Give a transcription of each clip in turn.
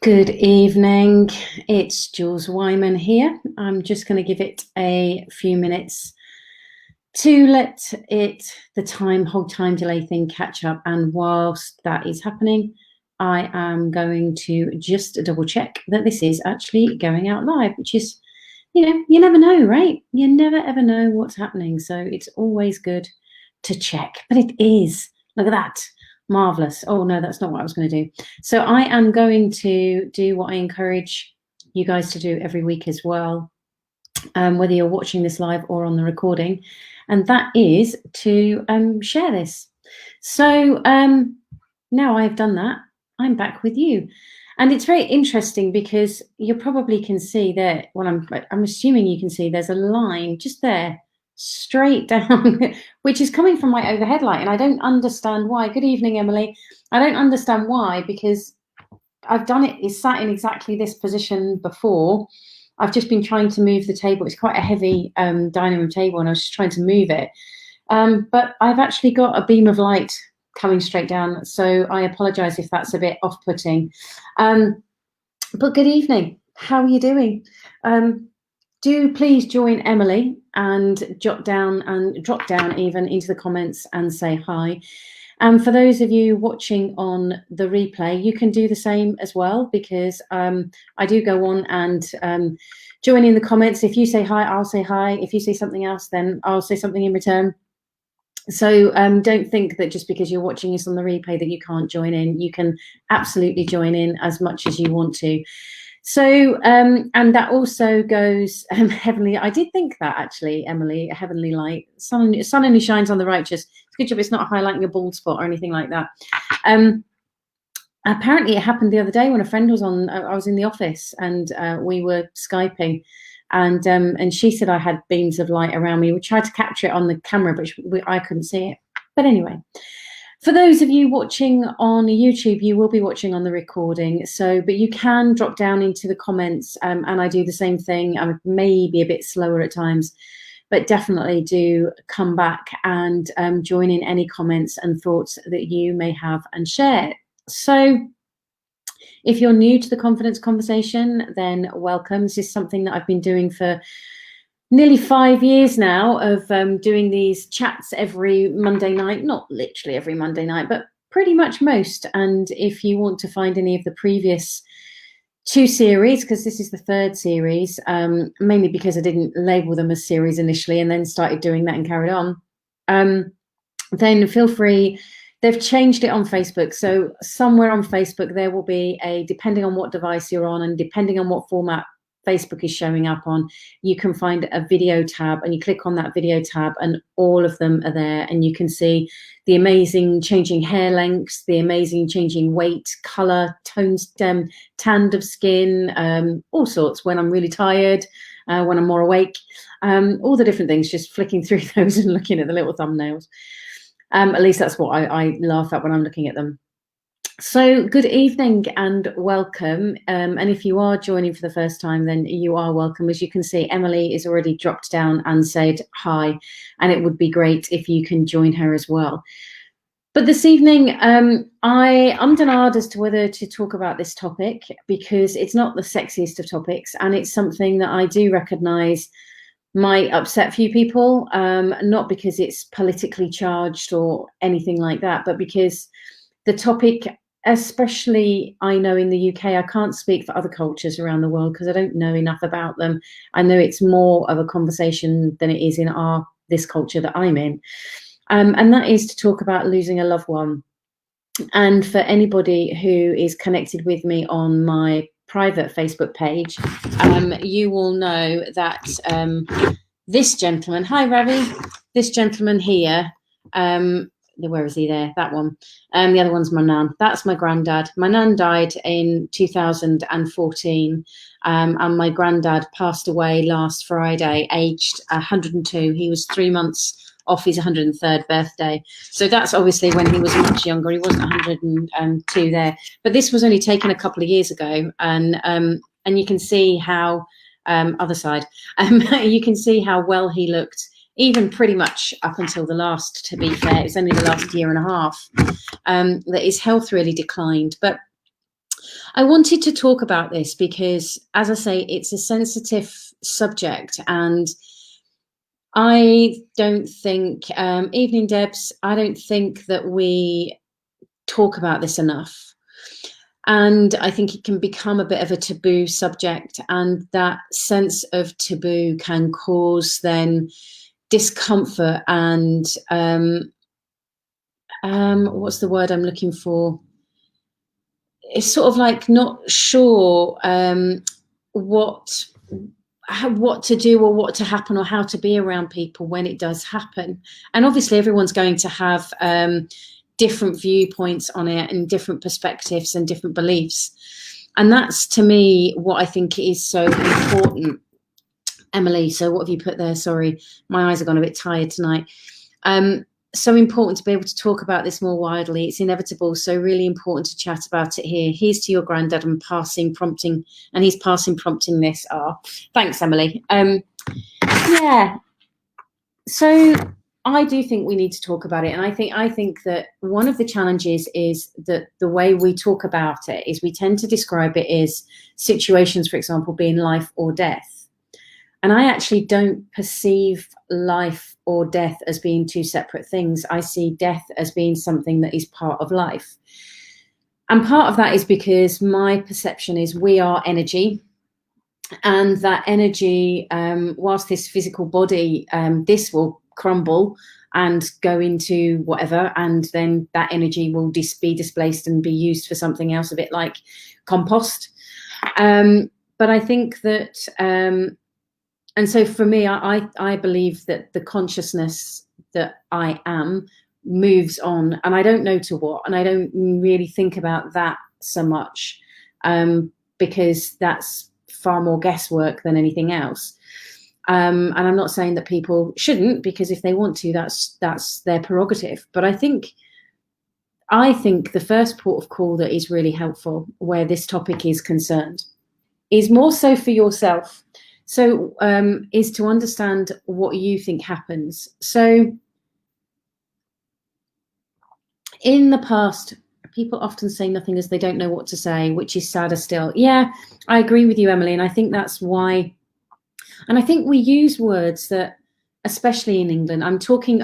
Good evening. It's Jules Wyman here. I'm just going to give it a few minutes to let the whole time delay thing catch up. And whilst that is happening, I am going to just double check that this is actually going out live, which is, you never know, right? You never ever know what's happening. So it's always good to check, but it is. Look at that. Marvelous. Oh no, that's not what I was going to do. So I am going to do what I encourage you guys to do every week as well, whether you're watching this live or on the recording, and that is to share this. So now I've done that, I'm back with you. And it's very interesting because you probably can see there, well, I'm assuming you can see there's a line just there, straight down, which is coming from my overhead light. And I don't understand why. Good evening, Emily. I don't understand why, because I've done it, it's sat in exactly this position before. I've just been trying to move the table. It's quite a heavy dining room table, and I was just trying to move it. But I've actually got a beam of light coming straight down. So I apologize if that's a bit off-putting. But good evening. How are you doing? Do please join Emily and drop down even into the comments and say hi. And for those of you watching on the replay, you can do the same as well, because I do go on and join in the comments. If you say hi, I'll say hi. If you say something else, then I'll say something in return. So don't think that just because you're watching this on the replay that you can't join in. You can absolutely join in as much as you want to. So, and that also goes heavenly. I did think that actually, Emily, a heavenly light, sun only shines on the righteous. It's a good job it's not highlighting a bald spot or anything like that. Apparently it happened the other day when a friend was on, I was in the office and we were Skyping, and she said I had beams of light around me. We tried to capture it on the camera, but I couldn't see it. But anyway, for those of you watching on YouTube, you will be watching on the recording. So, but you can drop down into the comments, and I do the same thing. I'm maybe a bit slower at times, but definitely do come back and join in any comments and thoughts that you may have and share. So if you're new to the confidence conversation, then welcome. This is something that I've been doing for nearly 5 years now, of doing these chats every Monday night, not literally every Monday night, but pretty much most. And if you want to find any of the previous 2 series, because this is the 3rd series, mainly because I didn't label them as series initially and then started doing that and carried on, then feel free. They've changed it on Facebook. So somewhere on Facebook, there will be depending on what device you're on and depending on what format Facebook is showing up on, you can find a video tab, and you click on that video tab and all of them are there, and you can see the amazing changing hair lengths, the amazing changing weight, color, tones, tanned of skin, all sorts, when I'm really tired, when I'm more awake, all the different things, just flicking through those and looking at the little thumbnails. At least that's what I laugh at when I'm looking at them. So good evening and welcome. And if you are joining for the first time, then you are welcome. As you can see, Emily is already dropped down and said hi, and it would be great if you can join her as well. But this evening, I ummed and ahed as to whether to talk about this topic, because it's not the sexiest of topics, and it's something that I do recognise might upset a few people, not because it's politically charged or anything like that, but because the topic, especially I know in the UK, I can't speak for other cultures around the world because I don't know enough about them. I know it's more of a conversation than it is in this culture that I'm in. And that is to talk about losing a loved one. And for anybody who is connected with me on my private Facebook page, you will know that this gentleman, hi Ravi, this gentleman here, where is he there? That one. The other one's my nan. That's my granddad. My nan died in 2014, and my granddad passed away last Friday, aged 102. He was 3 months off his 103rd birthday. So that's obviously when he was much younger. He wasn't 102 there. But this was only taken a couple of years ago, and you can see how other side. You can see how well he looked, even pretty much up until the last, to be fair. It was only the last year and a half that his health really declined. But I wanted to talk about this because, as I say, it's a sensitive subject, and I don't think, evening Debs, I don't think that we talk about this enough. And I think it can become a bit of a taboo subject, and that sense of taboo can cause then discomfort and what's the word I'm looking for? It's sort of like not sure what to do or what to happen or how to be around people when it does happen. And obviously everyone's going to have different viewpoints on it and different perspectives and different beliefs. And that's, to me, what I think is so important. Emily, so what have you put there? Sorry, my eyes have gone a bit tired tonight. So important to be able to talk about this more widely. It's inevitable, so really important to chat about it here. Here's to your granddad and prompting this. Thanks, Emily. Yeah, so I do think we need to talk about it, and I think that one of the challenges is that the way we talk about it is we tend to describe it as situations, for example, being life or death. And I actually don't perceive life or death as being two separate things. I see death as being something that is part of life. And part of that is because my perception is we are energy, and that energy, whilst this physical body, this will crumble and go into whatever, and then that energy will be displaced and be used for something else, a bit like compost. But I think that... and so for me, I believe that the consciousness that I am moves on, and I don't know to what, and I don't really think about that so much, because that's far more guesswork than anything else. And I'm not saying that people shouldn't, because if they want to, that's their prerogative. But I think the first port of call that is really helpful where this topic is concerned is more so for yourself. So is to understand what you think happens. So in the past, people often say nothing as they don't know what to say, which is sadder still. Yeah, I agree with you, Emily. And I think that's why, and I think we use words that, especially in England, I'm talking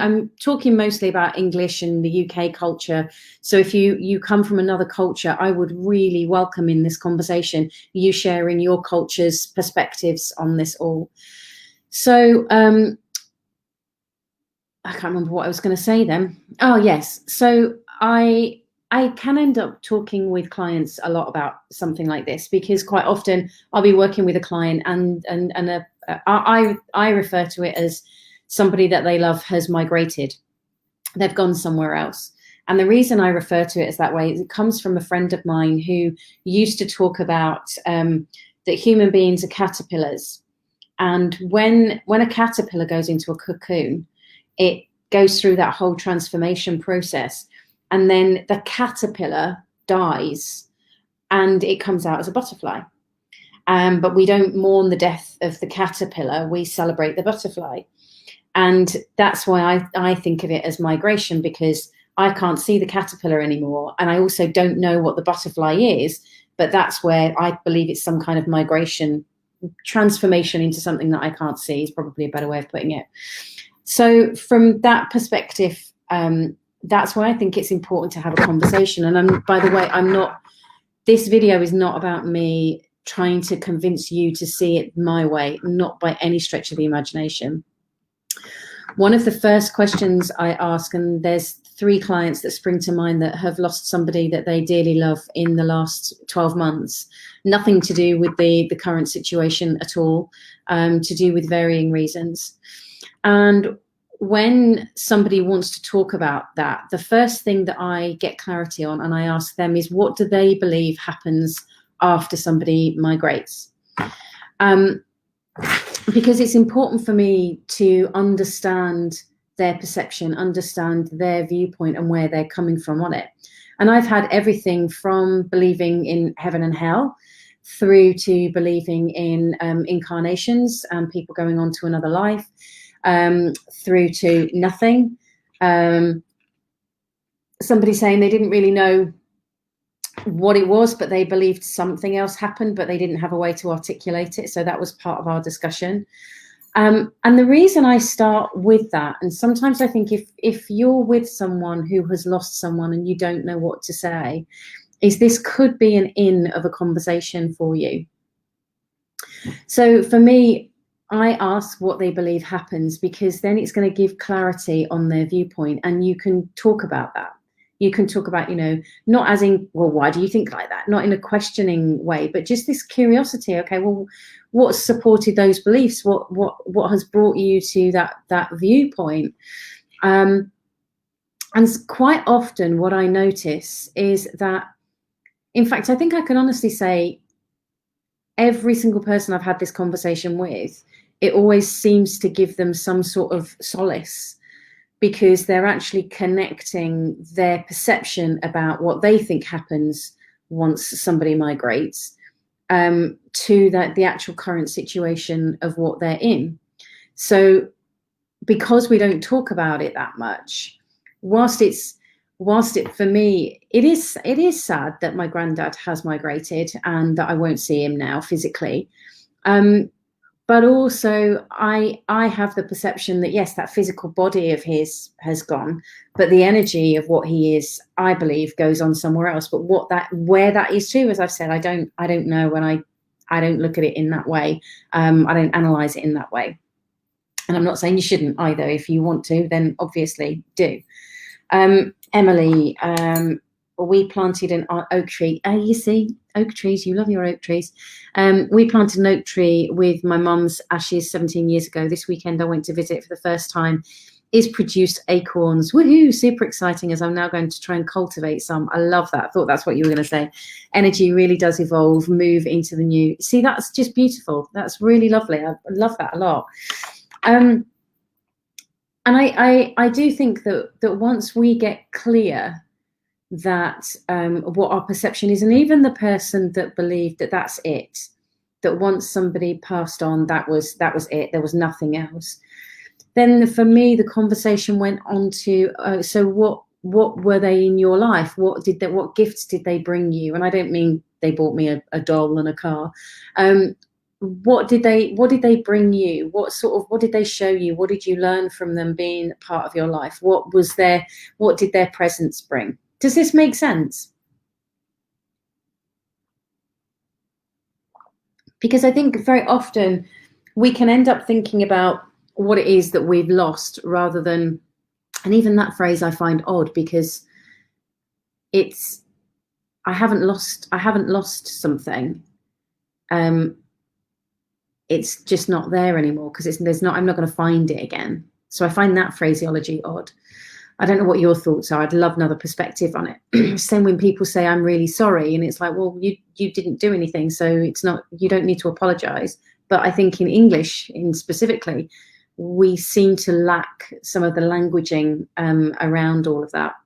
mostly about English and the UK culture. So if you come from another culture, I would really welcome in this conversation you sharing your culture's perspectives on this all. So I can't remember what I was going to say then. Oh yes, so I can end up talking with clients a lot about something like this, because quite often I'll be working with a client and I refer to it as somebody that they love has migrated. They've gone somewhere else. And the reason I refer to it as that way is it comes from a friend of mine who used to talk about that human beings are caterpillars. And when a caterpillar goes into a cocoon, it goes through that whole transformation process. And then the caterpillar dies and it comes out as a butterfly. But we don't mourn the death of the caterpillar, we celebrate the butterfly. And that's why I think of it as migration, because I can't see the caterpillar anymore. And I also don't know what the butterfly is, but that's where I believe it's some kind of migration, transformation into something that I can't see is probably a better way of putting it. So from that perspective, that's why I think it's important to have a conversation. And by the way, this video is not about me trying to convince you to see it my way, not by any stretch of the imagination. One of the first questions I ask, and there's 3 clients that spring to mind that have lost somebody that they dearly love in the last 12 months, nothing to do with the current situation at all, to do with varying reasons. And when somebody wants to talk about that, the first thing that I get clarity on and I ask them is, what do they believe happens after somebody migrates? Because it's important for me to understand their perception, understand their viewpoint and where they're coming from on it. And I've had everything from believing in heaven and hell through to believing in incarnations and people going on to another life, through to nothing. Somebody saying they didn't really know what it was, but they believed something else happened, but they didn't have a way to articulate it. So that was part of our discussion. And the reason I start with that, and sometimes I think if you're with someone who has lost someone and you don't know what to say, is this could be an in of a conversation for you. So for me, I ask what they believe happens, because then it's going to give clarity on their viewpoint, and you can talk about that. You can talk about, not as in, well, why do you think like that? Not in a questioning way, but just this curiosity. Okay, well, what supported those beliefs? What has brought you to that viewpoint? And quite often what I notice is that, in fact, I think I can honestly say every single person I've had this conversation with, it always seems to give them some sort of solace, because they're actually connecting their perception about what they think happens once somebody migrates to the actual current situation of what they're in. So because we don't talk about it that much, whilst it for me, it is sad that my granddad has migrated and that I won't see him now physically. But also I have the perception that, yes, that physical body of his has gone, but the energy of what he is, I believe, goes on somewhere else. But where that is to, as I've said, I don't know, and I don't look at it in that way. I don't analyze it in that way. And I'm not saying you shouldn't either. If you want to, then obviously do. Emily, we planted an oak tree. You see, oak trees, you love your oak trees. We planted an oak tree with my mum's ashes 17 years ago. This weekend I went to visit for the first time. It's produced acorns. Woohoo, super exciting, as I'm now going to try and cultivate some. I love that. I thought that's what you were going to say. Energy really does evolve, move into the new. See, that's just beautiful. That's really lovely. I love that a lot. And I do think that once we get clear that what our perception is, and even the person that believed that that's it, that once somebody passed on, that was it, there was nothing else, then for me the conversation went on to so what were they in your life? What gifts did they bring you? And I don't mean they bought me a doll and a car. What did they bring you? What did they show you? What did you learn from them being part of your life? What did their presence bring? Does this make sense? Because I think very often we can end up thinking about what it is that we've lost, rather than, and even that phrase I find odd, because it's, I haven't lost something. It's just not there anymore, because I'm not going to find it again. So I find that phraseology odd. I don't know what your thoughts are. I'd love another perspective on it. Same when people say, I'm really sorry. And it's like, well, you didn't do anything. So it's not, you don't need to apologize. But I think in English, specifically, we seem to lack some of the languaging around all of that.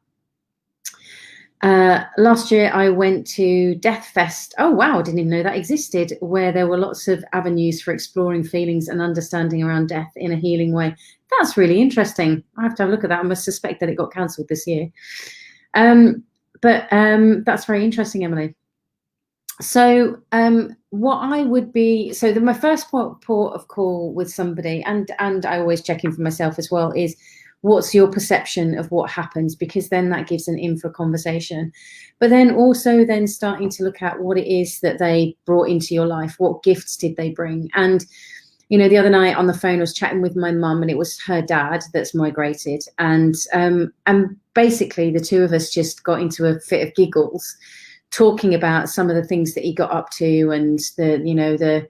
Last year I went to Death Fest. Oh wow, I didn't even know that existed, where there were lots of avenues for exploring feelings and understanding around death in a healing way. That's really interesting. I have to have a look at that. I must suspect that it got cancelled this year. But that's very interesting, Emily. So what I would be, so my first port of call with somebody, and I always check in for myself as well, is what's your perception of what happens, because then that gives an in for conversation. But then also then starting to look at what it is that they brought into your life. What gifts did they bring? And, the other night on the phone, I was chatting with my mum, and it was her dad that's migrated. And basically the two of us just got into a fit of giggles, talking about some of the things that he got up to, and the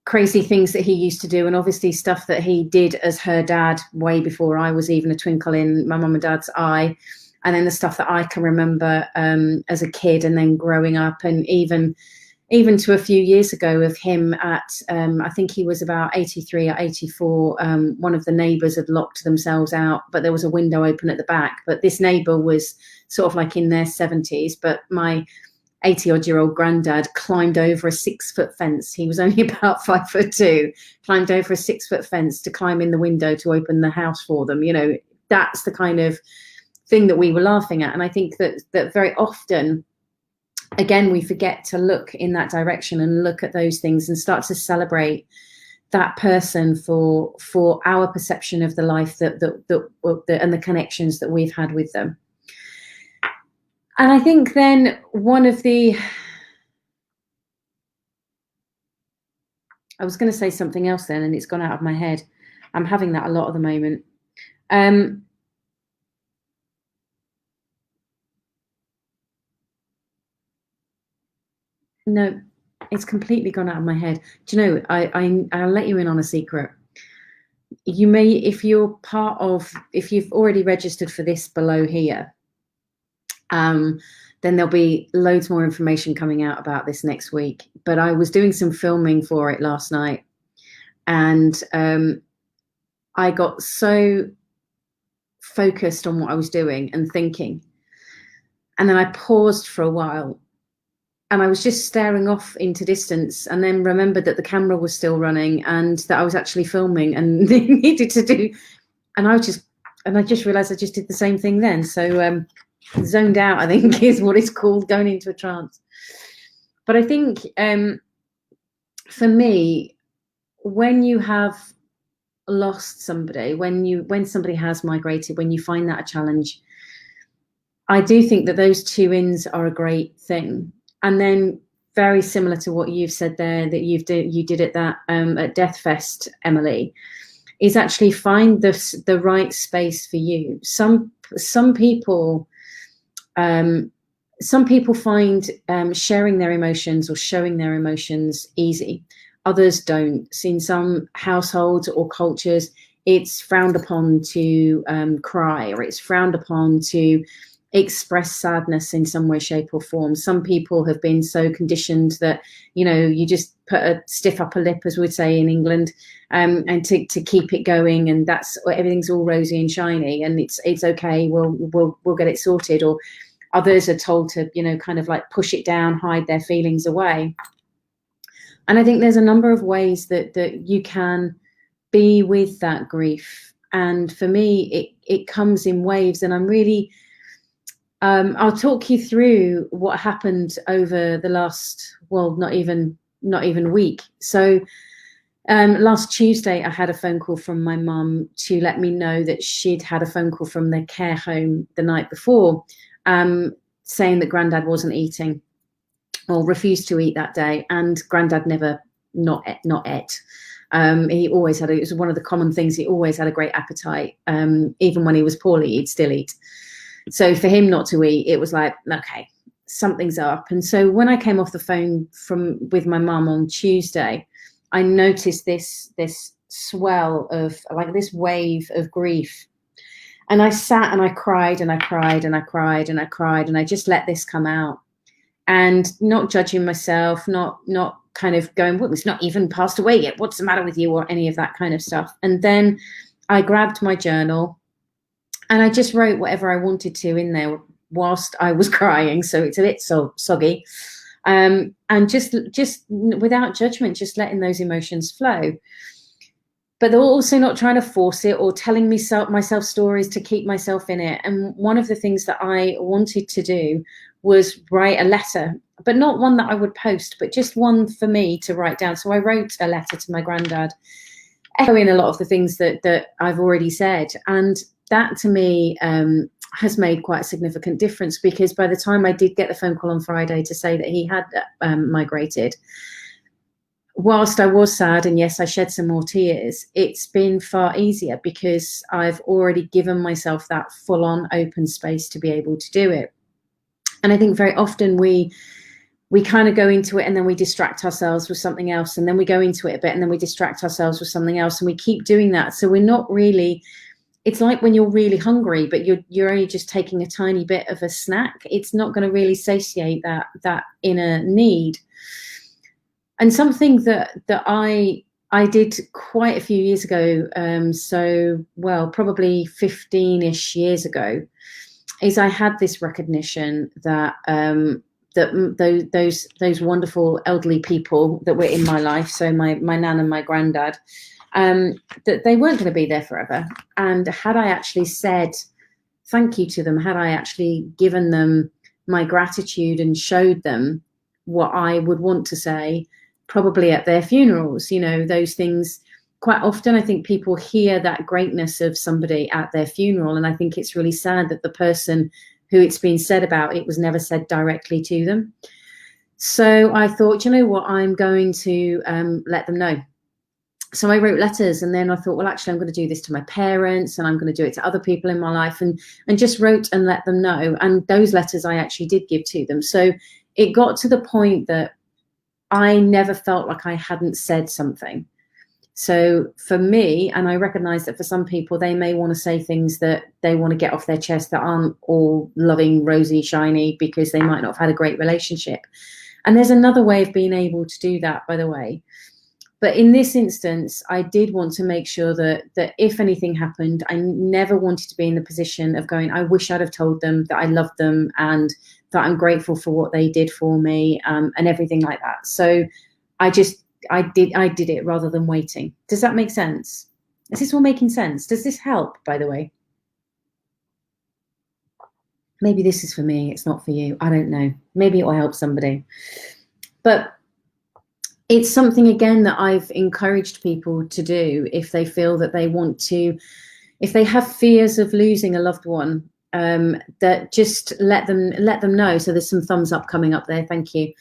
crazy things that he used to do, and obviously stuff that he did as her dad way before I was even a twinkle in my mum and dad's eye, and then the stuff that I can remember as a kid, and then growing up, and even to a few years ago of him at I think he was about 83 or 84. One of the neighbours had locked themselves out, but there was a window open at the back, but this neighbour was sort of like in their 70s, but my 80-odd-year-old granddad climbed over a 6-foot fence. He was only about 5'2", climbed over a 6-foot fence to climb in the window to open the house for them. That's the kind of thing that we were laughing at. And I think that very often again, we forget to look in that direction and look at those things and start to celebrate that person for our perception of the life that and the connections that we've had with them. And I think then one of the, I was going to say something else then, and it's gone out of my head. I'm having that a lot at the moment. No, it's completely gone out of my head. Do you know, I'll let you in on a secret. You may, if you're if you've already registered for this below here, then there'll be loads more information coming out about this next week. But I was doing some filming for it last night, and I got so focused on what I was doing and thinking, and then I paused for a while, and I was just staring off into distance, and then remembered that the camera was still running and that I was actually filming and needed to do, and I just realized I just did the same thing then. So zoned out, I think, is what it's called, going into a trance. But I think for me, when you have lost somebody, when somebody has migrated, when you find that a challenge, I do think that those two ins are a great thing. And then, very similar to what you've said there, that you did at that at Death Fest, Emily, is actually find the right space for you. Some people find sharing their emotions or showing their emotions easy. Others don't. In some households or cultures, it's frowned upon to cry, or it's frowned upon to express sadness in some way, shape or form. Some people have been so conditioned that, you know, you just put a stiff upper lip, as we'd say in England, and to keep it going, and that's, everything's all rosy and shiny, and it's okay, we'll get it sorted. Or others are told to, you know, kind of like push it down, hide their feelings away. And I think there's a number of ways that you can be with that grief. And for me, it comes in waves, and I'm really, I'll talk you through what happened over the last, well, not even week. So last Tuesday, I had a phone call from my mum to let me know that she'd had a phone call from their care home the night before, saying that Grandad wasn't eating, or refused to eat that day, and Grandad never not ate. He always had, it was one of the common things, he always had a great appetite. Even when he was poorly, he'd still eat. So for him not to eat, it was like, okay, something's up. And so when I came off the phone with my mum on Tuesday, I noticed this swell of, like, this wave of grief. And I sat and I cried and I cried and I cried and I cried, and I just let this come out, and not judging myself, not kind of going, well, it's not even passed away yet, what's the matter with you, or any of that kind of stuff. And then I grabbed my journal and I just wrote whatever I wanted to in there whilst I was crying, so it's a bit soggy, and just without judgment, just letting those emotions flow. But they're also not trying to force it or telling myself stories to keep myself in it. And one of the things that I wanted to do was write a letter, but not one that I would post, but just one for me to write down. So I wrote a letter to my granddad, echoing a lot of the things that I've already said. And that to me has made quite a significant difference, because by the time I did get the phone call on Friday to say that he had migrated, whilst I was sad, and yes, I shed some more tears, it's been far easier because I've already given myself that full-on open space to be able to do it. And I think very often we kind of go into it and then we distract ourselves with something else, and then we go into it a bit and then we distract ourselves with something else, and we keep doing that. So we're not really, it's like when you're really hungry, but you're only just taking a tiny bit of a snack. It's not going to really satiate that inner need. And something that I did quite a few years ago, probably 15-ish years ago, is I had this recognition that those wonderful elderly people that were in my life, so my nan and my granddad, that they weren't going to be there forever. And had I actually said thank you to them, had I actually given them my gratitude and showed them what I would want to say, probably at their funerals. You know, those things. Quite often, I think people hear that greatness of somebody at their funeral, and I think it's really sad that the person who it's been said about, it was never said directly to them. So I thought, you know what, I'm going to let them know. So I wrote letters, and then I thought, well, actually, I'm going to do this to my parents, and I'm going to do it to other people in my life, and just wrote and let them know. And those letters I actually did give to them. So it got to the point that I never felt like I hadn't said something. So for me, and I recognize that for some people, they may want to say things that they want to get off their chest that aren't all loving, rosy, shiny, because they might not have had a great relationship. And there's another way of being able to do that, by the way. But in this instance, I did want to make sure that if anything happened, I never wanted to be in the position of going, I wish I'd have told them that I loved them and that I'm grateful for what they did for me, and everything like that. So I did it rather than waiting. Does that make sense? Is this all making sense? Does this help, by the way? Maybe this is for me, it's not for you. I don't know. Maybe it will help somebody. But it's something, again, that I've encouraged people to do if they feel that they want to, if they have fears of losing a loved one, that just let them know. So there's some thumbs up coming up there. Thank you.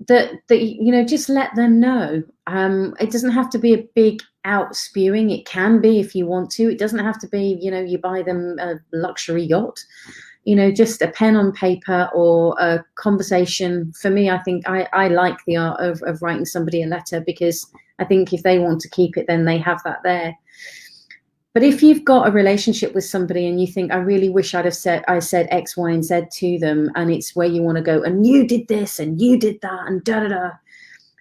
That you know, just let them know. It doesn't have to be a big out spewing. It can be if you want to. It doesn't have to be, you know, you buy them a luxury yacht. You know, just a pen on paper or a conversation. For me, I think I like the art of writing somebody a letter, because I think if they want to keep it, then they have that there. But if you've got a relationship with somebody and you think, I really wish I said X, Y, and Z to them, and it's where you want to go, and you did this and you did that and da-da-da.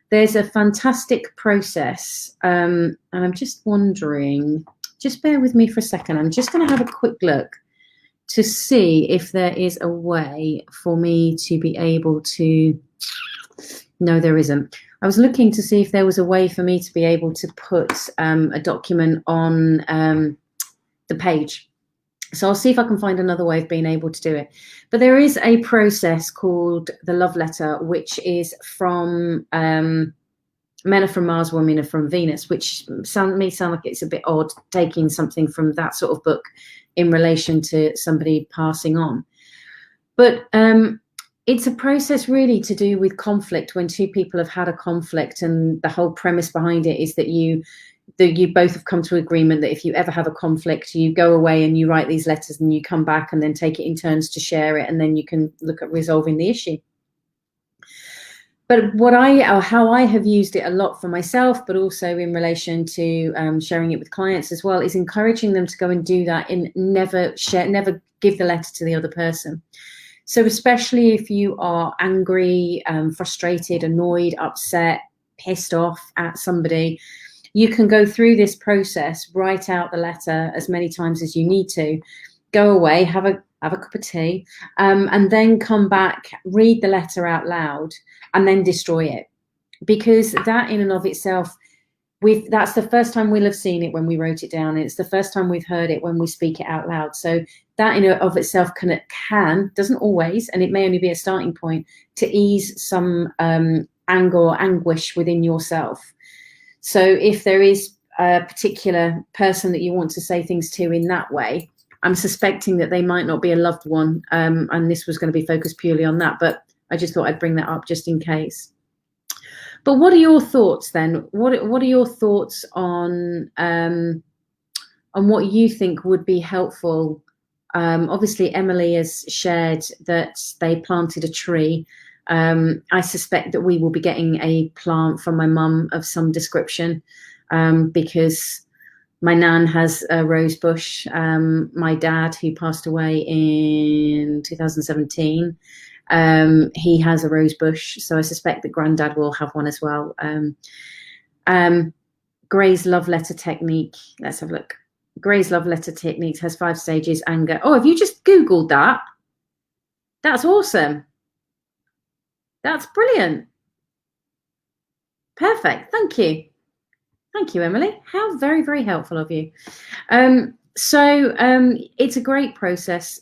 There's a fantastic process. And I'm just wondering, just bear with me for a second. I'm just going to have a quick look to see if there is a way for me to be able to, no, there isn't. I was looking to see if there was a way for me to be able to put a document on the page. So I'll see if I can find another way of being able to do it. But there is a process called the love letter, which is from Men Are From Mars, Women Are From Venus, which may sound like it's a bit odd taking something from that sort of book in relation to somebody passing on. But it's a process really to do with conflict, when two people have had a conflict, and the whole premise behind it is that you both have come to agreement that if you ever have a conflict, you go away and you write these letters and you come back and then take it in turns to share it, and then you can look at resolving the issue. But how I have used it a lot for myself, but also in relation to sharing it with clients as well, is encouraging them to go and do that and never give the letter to the other person. So especially if you are angry, frustrated, annoyed, upset, pissed off at somebody, you can go through this process, write out the letter as many times as you need to, go away, have a cup of tea, and then come back, read the letter out loud, and then destroy it. Because that in and of itself, that's the first time we'll have seen it when we wrote it down, and it's the first time we've heard it when we speak it out loud. So that in and of itself doesn't always, and it may only be a starting point to ease some anger or anguish within yourself. So if there is a particular person that you want to say things to in that way, I'm suspecting that they might not be a loved one, and this was going to be focused purely on that, but I just thought I'd bring that up just in case. But what are your thoughts then? What are your thoughts on what you think would be helpful? Obviously, Emily has shared that they planted a tree. I suspect that we will be getting a plant from my mum of some description, because my nan has a rose bush. My dad, who passed away in 2017, he has a rose bush. So I suspect that Granddad will have one as well. Gray's love letter technique. Let's have a look. Gray's love letter techniques has 5 stages. Anger. Oh, have you just Googled that? That's awesome. That's brilliant. Perfect. Thank you. Thank you, Emily. How very, very helpful of you. So it's a great process.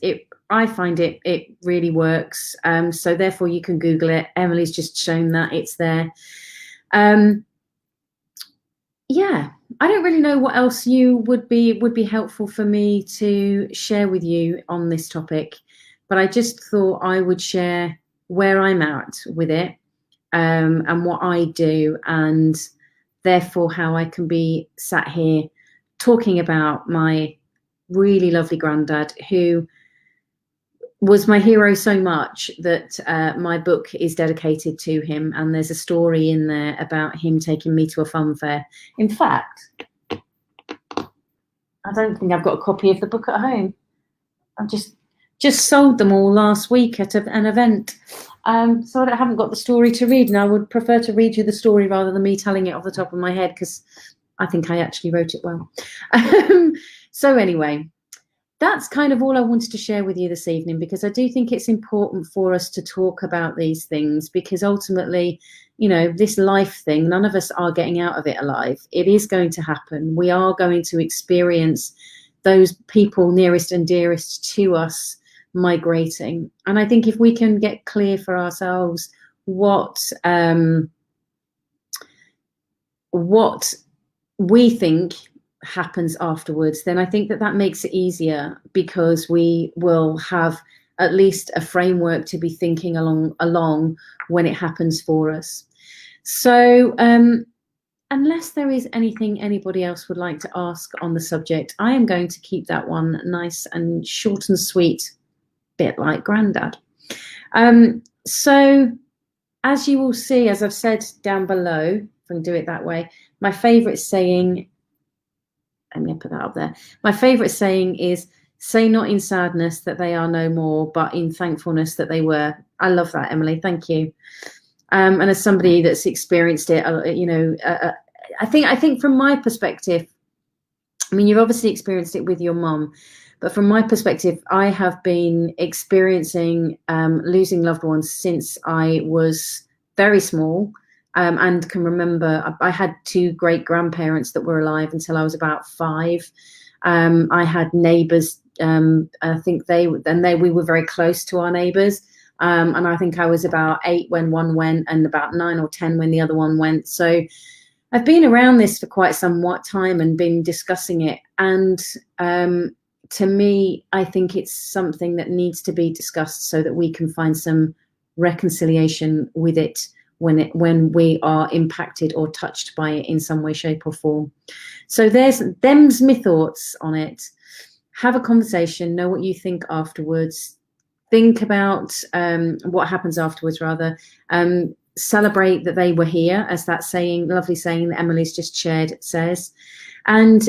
I find it really works. So therefore you can Google it. Emily's just shown that it's there. Yeah, I don't really know what else would be helpful for me to share with you on this topic, but I just thought I would share where I'm at with it, and what I do, and therefore how I can be sat here talking about my really lovely granddad, who was my hero so much that my book is dedicated to him, and there's a story in there about him taking me to a fun fair. In fact, I don't think I've got a copy of the book at home. I've just sold them all last week at an event, so I haven't got the story to read, and I would prefer to read you the story rather than me telling it off the top of my head, because I think I actually wrote it well. So anyway, that's kind of all I wanted to share with you this evening, because I do think it's important for us to talk about these things, because ultimately, you know, this life thing, none of us are getting out of it alive. It is going to happen. We are going to experience those people nearest and dearest to us migrating. And I think if we can get clear for ourselves what we think happens afterwards, then I think that makes it easier, because we will have at least a framework to be thinking along when it happens for us. So unless there is anything anybody else would like to ask on the subject, I am going to keep that one nice and short and sweet, bit like Grandad. So as you will see, as I've said down below, if I can do it that way, my favorite saying, I'm going to put that up there. My favorite saying is, say not in sadness that they are no more, but in thankfulness that they were. I love that, Emily. Thank you. And as somebody that's experienced it, you know, I think from my perspective, I mean, you've obviously experienced it with your mum, but from my perspective, I have been experiencing losing loved ones since I was very small. And can remember, I had 2 great grandparents that were alive until I was about 5. I had neighbours. I think we were very close to our neighbours. And I think I was about 8 when one went, and about 9 or 10 when the other one went. So I've been around this for quite some time and been discussing it. And to me, I think it's something that needs to be discussed so that we can find some reconciliation with it when we are impacted or touched by it in some way, shape or form. So them's my thoughts on it. Have a conversation, know what you think afterwards. Think about what happens afterwards, rather. Celebrate that they were here, as that saying, lovely saying that Emily's just shared says. And,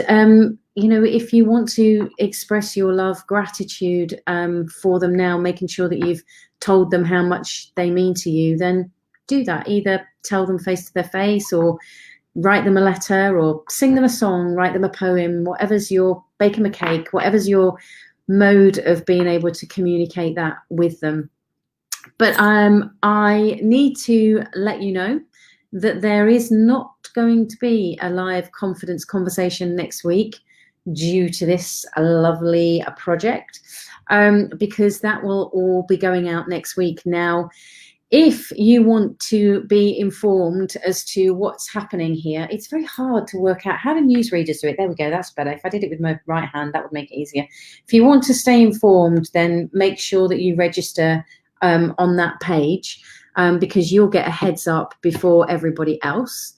you know, if you want to express your love, gratitude for them now, making sure that you've told them how much they mean to you, then do that. Either tell them face to their face, or write them a letter, or sing them a song, write them a poem, bake them a cake, whatever's your mode of being able to communicate that with them. But I need to let you know that there is not going to be a live confidence conversation next week due to this lovely project, because that will all be going out next week. Now, if you want to be informed as to what's happening here, it's very hard to work out how do newsreaders do it. There we go, that's better. If I did it with my right hand, that would make it easier. If you want to stay informed, then make sure that you register on that page, because you'll get a heads up before everybody else.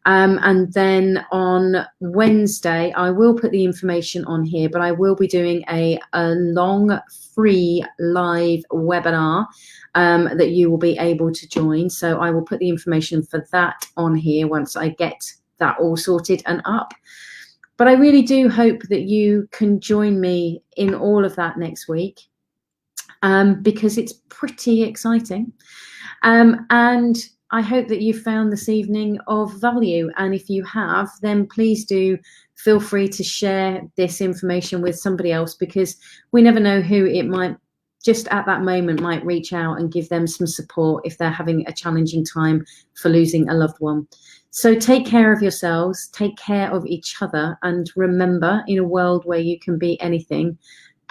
And then on Wednesday, I will put the information on here, but I will be doing a long free live webinar that you will be able to join. So I will put the information for that on here once I get that all sorted and up. But I really do hope that you can join me in all of that next week, because it's pretty exciting. And I hope that you found this evening of value. And if you have, then please do feel free to share this information with somebody else, because we never know who it might, just at that moment, might reach out and give them some support if they're having a challenging time for losing a loved one. So take care of yourselves, take care of each other, and remember, in a world where you can be anything,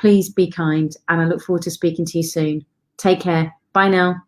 please be kind, and I look forward to speaking to you soon. Take care. Bye now.